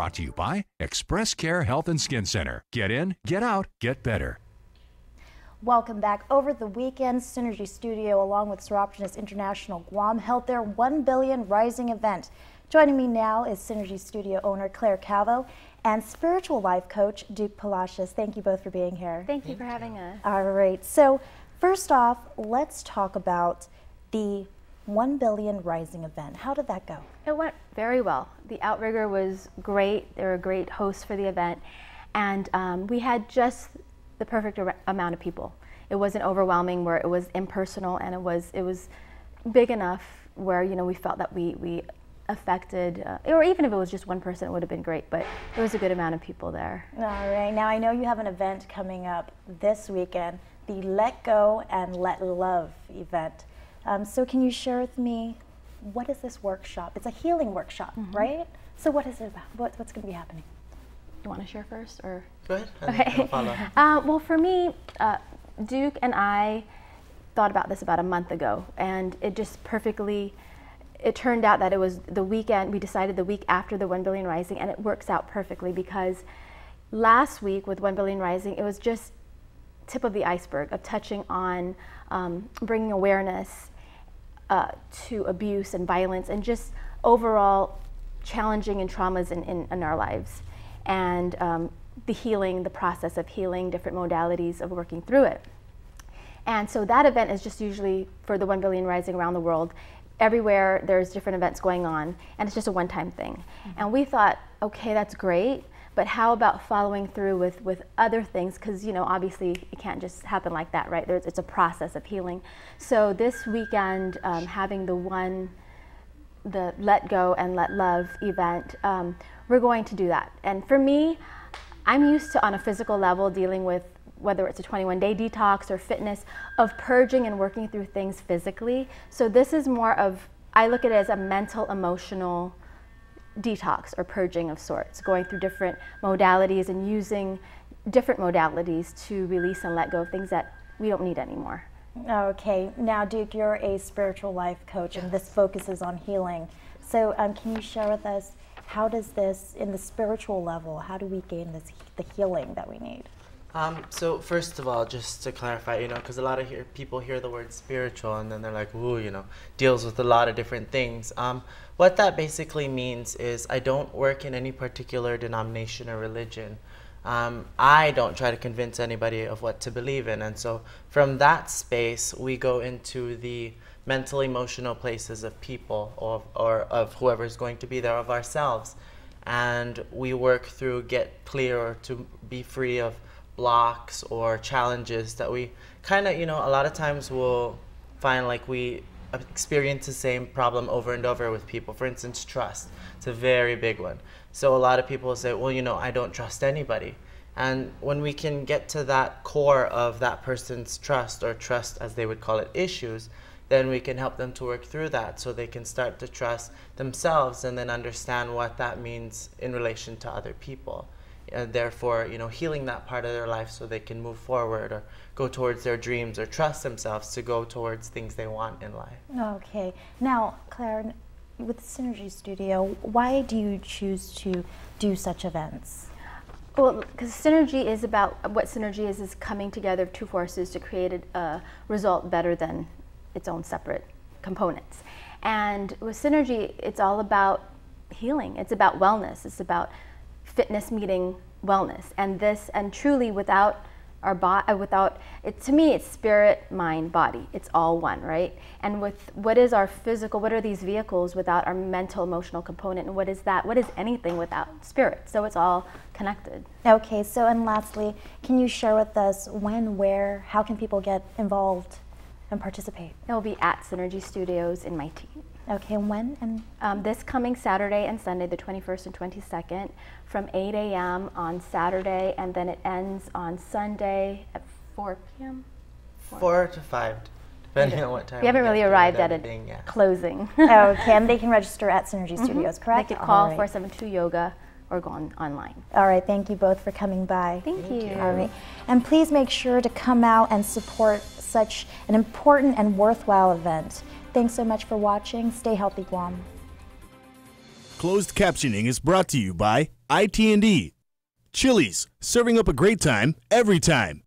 brought to you by Express Care Health and Skin Center. Get in, get out, get better. Welcome back. Over the weekend, Synergy Studio, along with Soroptimist International Guam, held their 1 Billion Rising event. Joining me now is Synergy Studio owner Claire Calvo and spiritual life coach Duke Palacios. Thank you both for being here. Thank you for having us. All right. So first off, let's talk about the 1 Billion Rising event. How did that go? It went very well. The outrigger was great. They were a great host for the event. And we had just the perfect amount of people. It wasn't overwhelming where it was impersonal, and it was big enough where, you know, we felt that we affected, or even if it was just one person, it would have been great, but it was a good amount of people there. All right. Now, I know you have an event coming up this weekend, the Let Go and Let Love event. So can you share with me, what is this workshop? It's a healing workshop, right? So what is it about? What's going to be happening? You want to share first, or? Go ahead. Okay. Well, for me, Duke and I thought about this about a month ago, and it just perfectly, it turned out that it was the weekend, we decided the week after the 1 Billion Rising, and it works out perfectly because last week with 1 Billion Rising, it was just tip of the iceberg of touching on bringing awareness to abuse and violence and just overall challenging and traumas in our lives. And the healing, the process of healing, different modalities of working through it. And so that event is just usually for the 1 Billion Rising around the world. Everywhere there's different events going on, and it's just a one-time thing. And we thought, okay, that's great, but how about following through with other things? Because, you know, obviously it can't just happen like that, right? It's a process of healing. So this weekend, having the Let Go and Let Love event, we're going to do that. And for me, I'm used to, on a physical level, dealing with whether it's a 21-day detox or fitness, of purging and working through things physically. So this is more of, I look at it as a mental, emotional detox or purging of sorts, going through different modalities and using different modalities to release and let go of things that we don't need anymore. Okay. Now, Duke, you're a spiritual life coach, and this focuses on healing. So can you share with us, how does this, in the spiritual level, how do we gain the healing that we need? So first of all, just to clarify, you know, because a lot of people hear the word spiritual and then they're like, ooh, you know, deals with a lot of different things. What that basically means is I don't work in any particular denomination or religion. I don't try to convince anybody of what to believe in. And so from that space, we go into the mental, emotional places of people or of whoever's going to be there, of ourselves. And we work through, get clear, or to be free of blocks or challenges that we kind of, you know, a lot of times we'll find like we experience the same problem over and over with people. For instance, trust. It's a very big one. So a lot of people say, well, you know, I don't trust anybody. And when we can get to that core of that person's trust, or trust as they would call it, issues, then we can help them to work through that so they can start to trust themselves and then understand what that means in relation to other people. And therefore, you know, healing that part of their life so they can move forward or go towards their dreams or trust themselves to go towards things they want in life. Okay. Now, Claire, with the Synergy Studio, why do you choose to do such events? Well, because Synergy is about, what Synergy is coming together of two forces to create a result better than its own separate components. And with Synergy, it's all about healing. It's about wellness. It's about fitness meeting wellness, and truly without our body, to me it's spirit, mind, body. It's all one, right? And with what is our physical, what are these vehicles without our mental, emotional component, and what is that? What is anything without spirit? So it's all connected. Okay. So, and lastly, can you share with us when, where, how can people get involved and participate? It will be at Synergy Studios in Mighty. Okay, and when? And this coming Saturday and Sunday, the 21st and 22nd, from 8 a.m. on Saturday, and then it ends on Sunday at 4 p.m.? 4 to 5, depending on what time. We haven't really arrived at a closing. Okay, and they can register at Synergy Studios, correct? They could call 472-YOGA or go online. All right, thank you both for coming by. Thank you. All right, and please make sure to come out and support such an important and worthwhile event. Thanks so much for watching. Stay healthy, Guam. Closed captioning is brought to you by IT&D. Chili's, serving up a great time every time.